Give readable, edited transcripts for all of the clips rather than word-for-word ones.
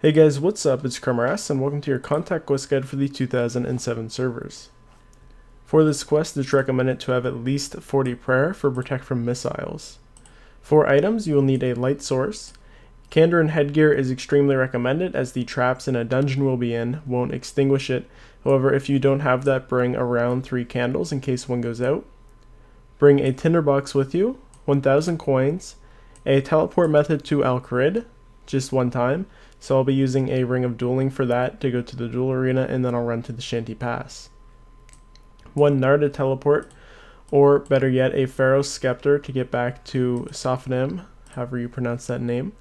Hey guys, what's up? It's Crumb and welcome to your contact quest guide for the 2007 servers. For this quest, it's recommended to have at least 40 prayer for protect from missiles. For items, you will need a Lightsource. Kandarin headgear is extremely recommended as the traps in a dungeon will be in won't extinguish it. However, if you don't have that, bring around 3 candles in case one goes out. Bring a Tinderbox with you, 1000 coins, a teleport method to Al-Kharid, just one time. So I'll be using a ring of dueling for that to go to the duel arena, and then I'll run to the Shantay pass. 1 Nardah teleport, or better yet, a Pharaoh Sceptre to get back to Sophanem, however you pronounce that name.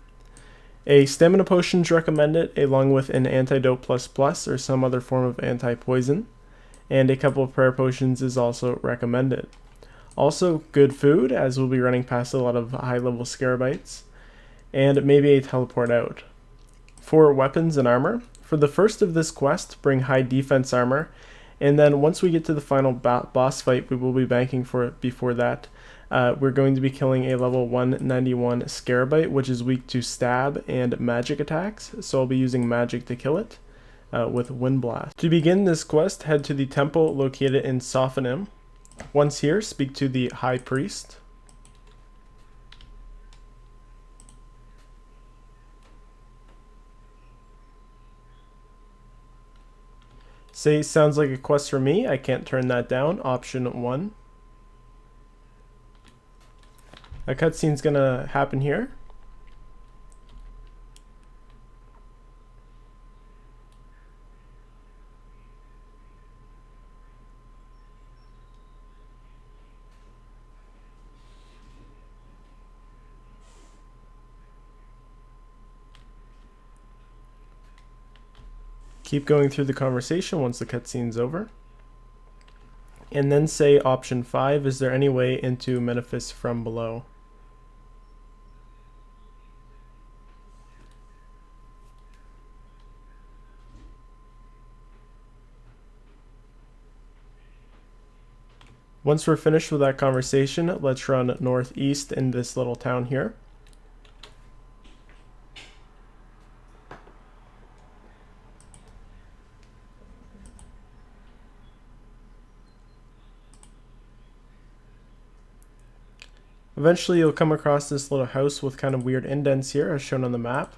A stamina potion is recommended, along with an antidote plus or some other form of antipoison, and a couple of prayer potions is also recommended. Also, good food, as we'll be running past a lot of high-level scarabites, and maybe a teleport out. For weapons and armor, for the first of this quest, bring high defense armor, and then once we get to the final boss fight, we will be banking for it before that. We're going to be killing a level 191 scarabite, which is weak to stab and magic attacks, so I'll be using magic to kill it with Wind Blast. To begin this quest, head to the temple located in Sophanem. Once here, speak to the High Priest. Say, sounds like a quest for me. I can't turn that down. Option 1. A cutscene's gonna happen here. Keep going through the conversation once the cutscene's over. And then say option 5, is there any way into Menaphis from below? Once we're finished with that conversation, let's run northeast in this little town here. Eventually you'll come across this little house with kind of weird indents here as shown on the map.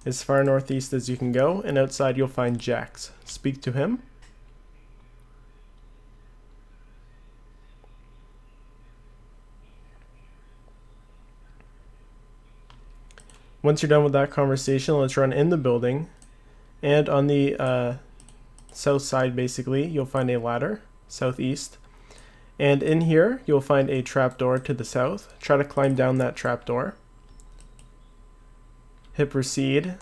As far northeast as you can go, and outside you'll find Jax. Speak to him. Once you're done with that conversation, let's run in the building, and on the south side basically you'll find a ladder, southeast. And in here, you'll find a trapdoor to the south. Try to climb down that trapdoor. Hit proceed.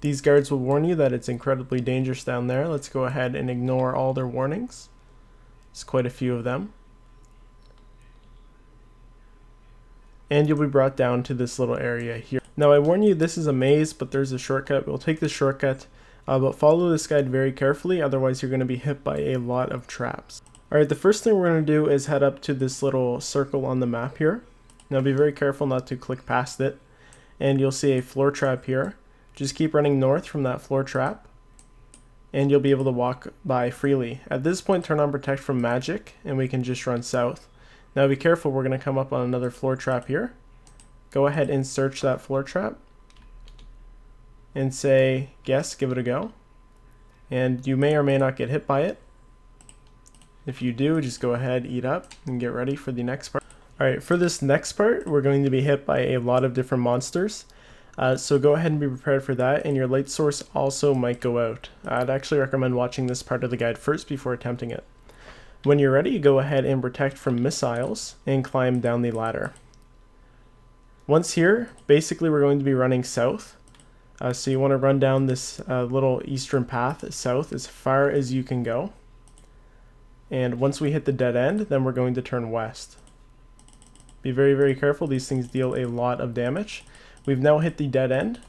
These guards will warn you that it's incredibly dangerous down there. Let's go ahead and ignore all their warnings. There's quite a few of them. And you'll be brought down to this little area here. Now I warn you, this is a maze, but there's a shortcut. We'll take the shortcut, but follow this guide very carefully, otherwise you're going to be hit by a lot of traps. Alright, the first thing we're going to do is head up to this little circle on the map here. Now be very careful not to click past it. And you'll see a floor trap here. Just keep running north from that floor trap, and you'll be able to walk by freely. At this point, turn on protect from magic, and we can just run south. Now be careful, we're going to come up on another floor trap here. Go ahead and search that floor trap. And say, yes, give it a go. And you may or may not get hit by it. If you do, just go ahead, eat up, and get ready for the next part. Alright, for this next part, we're going to be hit by a lot of different monsters. So go ahead and be prepared for that, and your light source also might go out. I'd actually recommend watching this part of the guide first before attempting it. When you're ready, go ahead and protect from missiles, and climb down the ladder. Once here, basically we're going to be running south. So you want to run down this little eastern path south as far as you can go. And once we hit the dead end, then we're going to turn west. Be very, very careful. These things deal a lot of damage. We've now hit the dead end.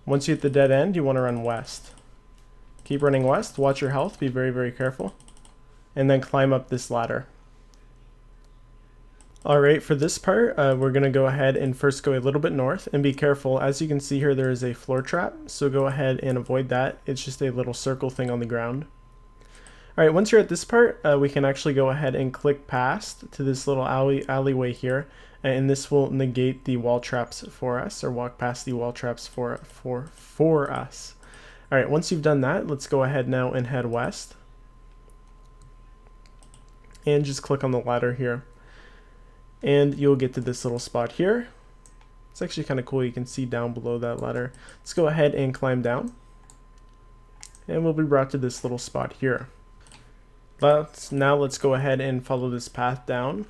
Once you hit the dead end, you want to run west. Keep running west. Watch your health. Be very, very careful. And then climb up this ladder. Alright, for this part, we're going to go ahead and first go a little bit north, and be careful. As you can see here, there is a floor trap, so go ahead and avoid that. It's just a little circle thing on the ground. Alright, once you're at this part, we can actually go ahead and click past to this little alleyway here, and this will negate the wall traps for us, or walk past the wall traps for us. Alright, once you've done that, let's go ahead now and head west. And just click on the ladder here. And you'll get to this little spot here. It's actually kind of cool, you can see down below that ladder. Let's go ahead and climb down. And we'll be brought to this little spot here. Now let's go ahead and follow this path down.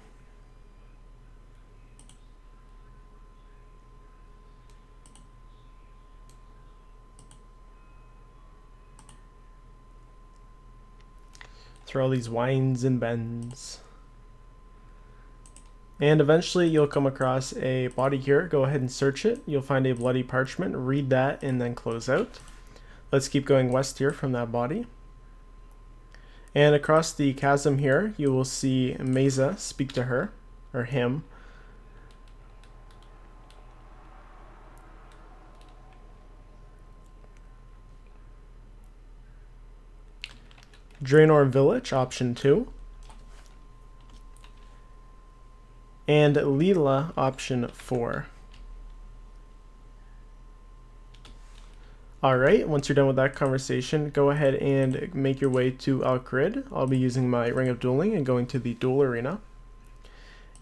Through all these winds and bends. And eventually you'll come across a body here. Go ahead and search it. You'll find a bloody parchment. Read that and then close out. Let's keep going west here from that body. And across the chasm here, you will see Mesa. Speak to her, or him. Draenor Village, option 2. And Leela, option 4. Alright, once you're done with that conversation, go ahead and make your way to Alcrid. I'll be using my Ring of Dueling and going to the duel arena.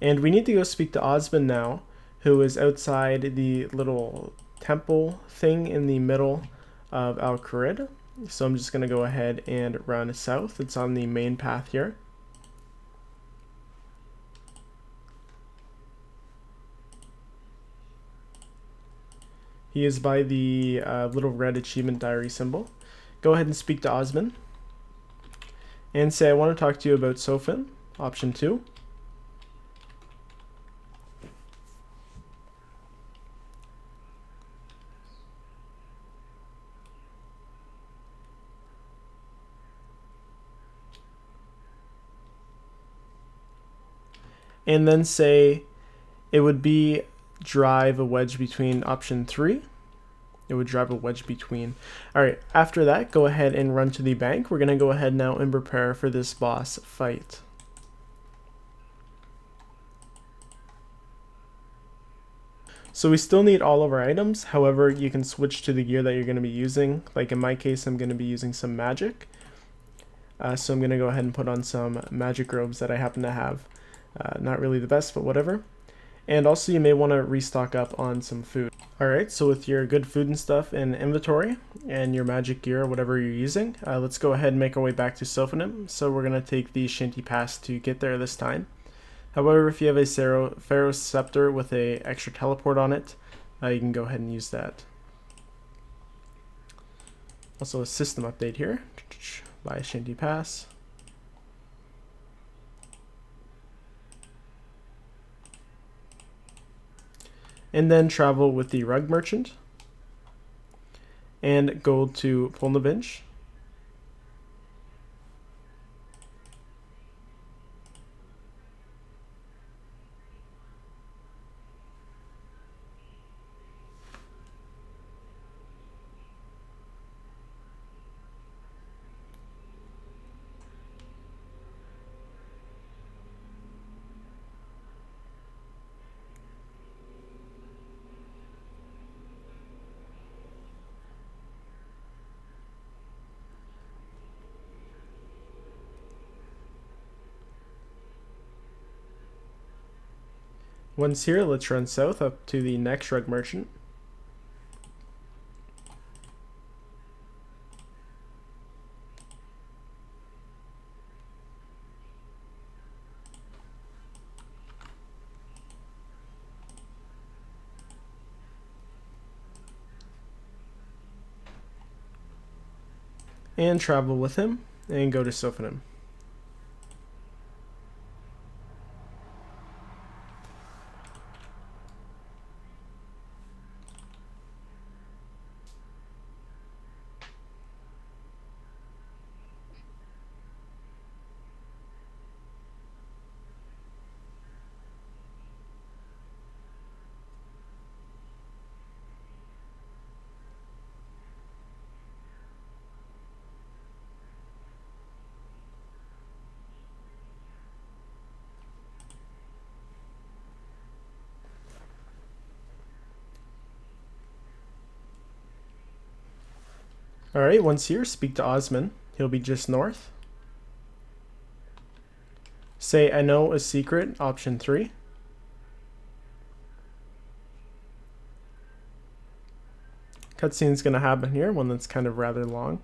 And we need to go speak to Osmond now, who is outside the little temple thing in the middle of Alcrid. So I'm just going to go ahead and run south. It's on the main path here. He is by the little red achievement diary symbol. Go ahead and speak to Osmond. And say, I want to talk to you about Sophanem, option 2. And then say it would be drive a wedge between option 3. It would drive a wedge between. Alright, after that, go ahead and run to the bank. We're going to go ahead now and prepare for this boss fight. So we still need all of our items. However, you can switch to the gear that you're going to be using. Like in my case, I'm going to be using some magic. So I'm going to go ahead and put on some magic robes that I happen to have. Not really the best, but whatever. And also you may want to restock up on some food. Alright, so with your good food and stuff in inventory and your magic gear, whatever you're using, let's go ahead and make our way back to Sophanem. So we're going to take the Shantay Pass to get there this time. However, if you have a Pharaoh Sceptre with a extra teleport on it, you can go ahead and use that. Also a system update here. Buy Shantay Pass. And then travel with the rug merchant and go to Polnavinch. Once here, let's run south up to the next rug merchant. And travel with him and go to Sophanem. Alright, once here, speak to Osman. He'll be just north. Say, I know a secret, option 3. Cutscene's going to happen here, one that's kind of rather long.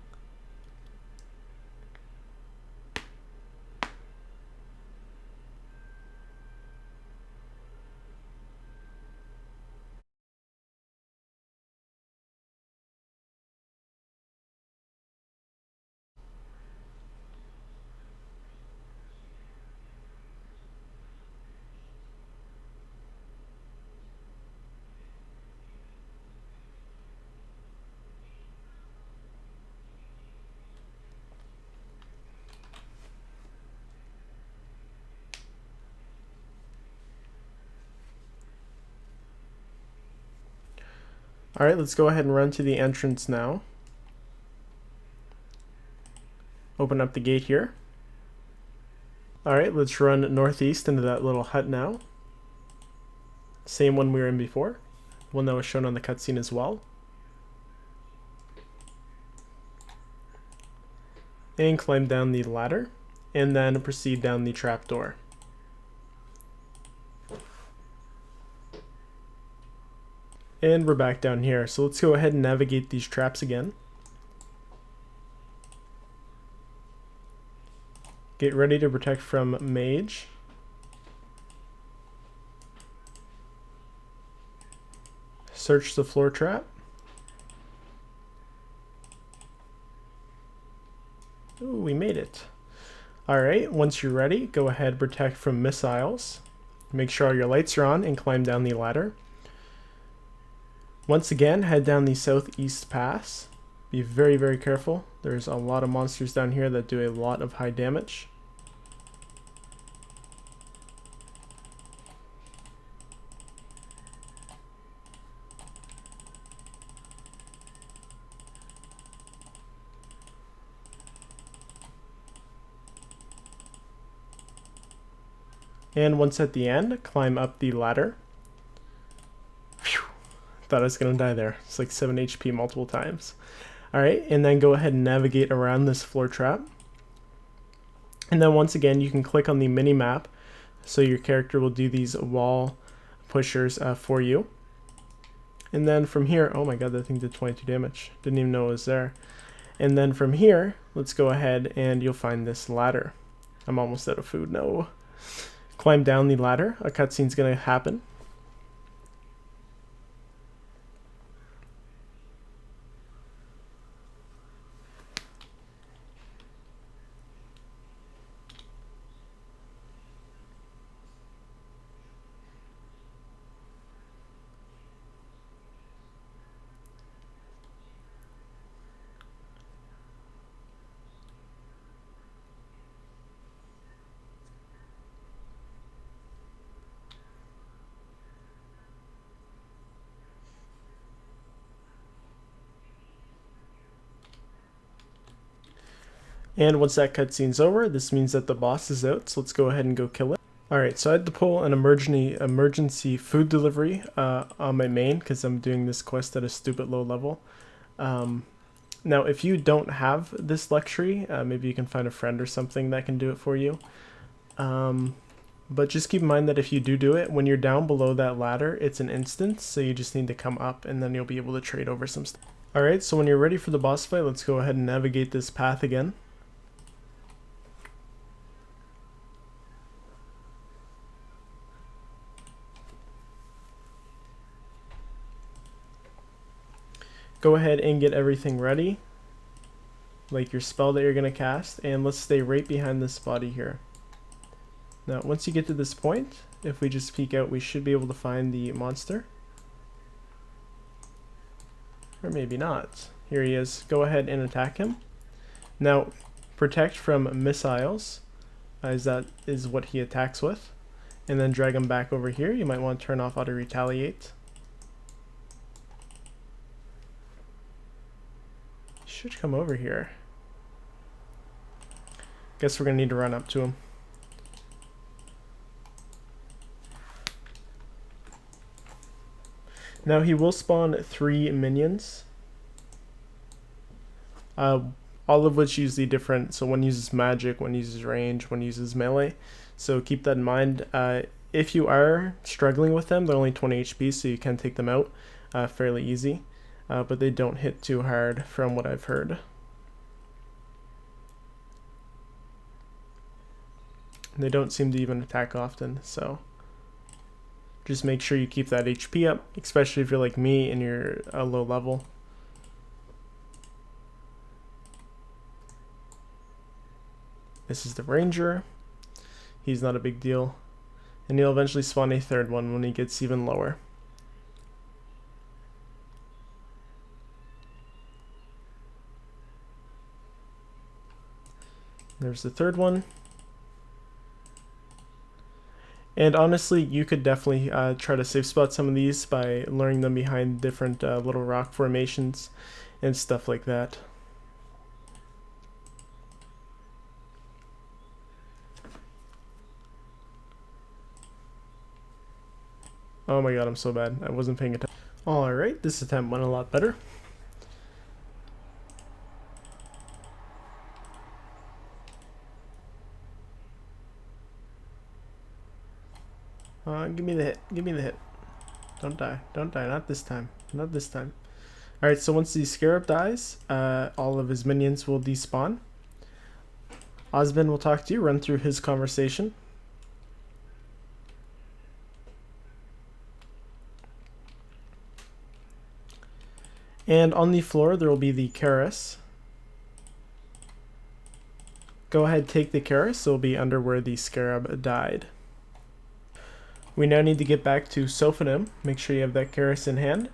Alright, let's go ahead and run to the entrance now. Open up the gate here. Alright, let's run northeast into that little hut now. Same one we were in before. One that was shown on the cutscene as well. And climb down the ladder. And then proceed down the trapdoor. And we're back down here. So let's go ahead and navigate these traps again. Get ready to protect from mage. Search the floor trap. Ooh, we made it. Alright, once you're ready, go ahead, protect from missiles. Make sure all your lights are on and climb down the ladder. Once again, head down the southeast pass. Be very, very careful. There's a lot of monsters down here that do a lot of high damage. And once at the end, climb up the ladder. Phew. Thought I was going to die there. It's like 7 HP multiple times. Alright, and then go ahead and navigate around this floor trap. And then once again, you can click on the mini map, so your character will do these wall pushers for you. And then from here, oh my god, that thing did 22 damage. Didn't even know it was there. And then from here, let's go ahead and you'll find this ladder. I'm almost out of food, no. Climb down the ladder, a cutscene's gonna happen. And once that cutscene's over, this means that the boss is out, so let's go ahead and go kill it. Alright, so I had to pull an emergency food delivery on my main, because I'm doing this quest at a stupid low level. Now, if you don't have this luxury, maybe you can find a friend or something that can do it for you. But just keep in mind that if you do it, when you're down below that ladder, it's an instance, so you just need to come up, and then you'll be able to trade over some stuff. Alright, so when you're ready for the boss fight, let's go ahead and navigate this path again. Go ahead and get everything ready, like your spell that you're going to cast, and let's stay right behind this body here. Now, once you get to this point, if we just peek out, we should be able to find the monster. Or maybe not. Here he is. Go ahead and attack him. Now, protect from missiles, as that is what he attacks with. And then drag him back over here. You might want to turn off auto retaliate. Should come over here. Guess we're gonna need to run up to him. Now he will spawn 3 minions. all of which use the different, so one uses magic, one uses range, one uses melee, so keep that in mind. If you are struggling with them, they're only 20 HP, so you can take them out fairly easy, but they don't hit too hard from what I've heard. They don't seem to even attack often, so just make sure you keep that HP up, especially if you're like me and you're a low level. This is the ranger. He's not a big deal. And he'll eventually spawn a third one when he gets even lower. There's the third one. And honestly, you could definitely try to safe spot some of these by luring them behind different little rock formations and stuff like that. Oh my god, I'm so bad. I wasn't paying attention. Alright, this attempt went a lot better. Give me the hit. Give me the hit. Don't die. Don't die. Not this time. Not this time. Alright, so once the scarab dies, all of his minions will despawn. Osmond will talk to you, run through his conversation. And on the floor, there will be the Karis. Go ahead, take the Karis. It'll be under where the scarab died. We now need to get back to Sophanem. Make sure you have that Karis in hand.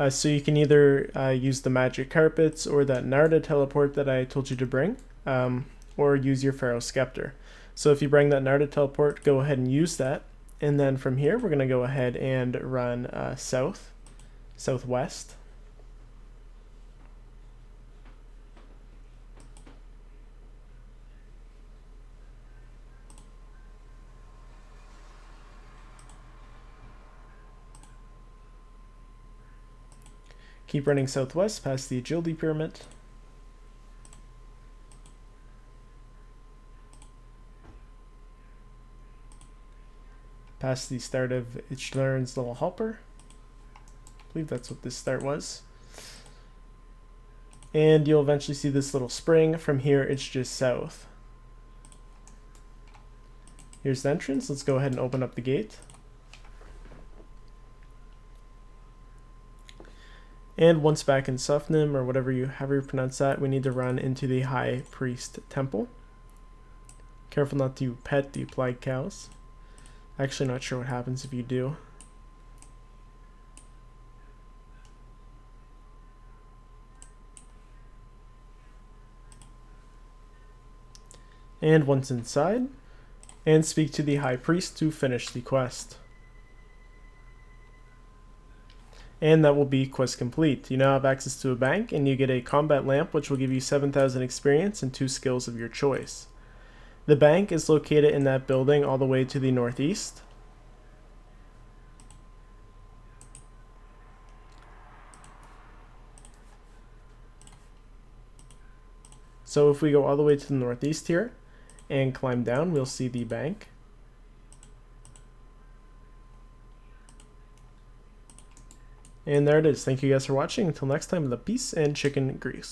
So you can either use the magic carpets or that Nardah teleport that I told you to bring, or use your Pharaoh Sceptre. So if you bring that Nardah teleport, go ahead and use that. And then from here, we're going to go ahead and run southwest. Keep running southwest past the agility pyramid. Past the start of Icthlarin's little helper. I believe that's what this start was. And you'll eventually see this little spring. From here, it's just south. Here's the entrance. Let's go ahead and open up the gate. And once back in Sophanem, or however you pronounce that, we need to run into the High Priest Temple. Careful not to pet the plague cows. Actually not sure what happens if you do. And once inside, and speak to the High Priest to finish the quest. And that will be quest complete. You now have access to a bank, and you get a combat lamp, which will give you 7,000 experience and 2 skills of your choice. The bank is located in that building all the way to the northeast. So if we go all the way to the northeast here and climb down, we'll see the bank. And there it is. Thank you guys for watching. Until next time, the peace and chicken grease.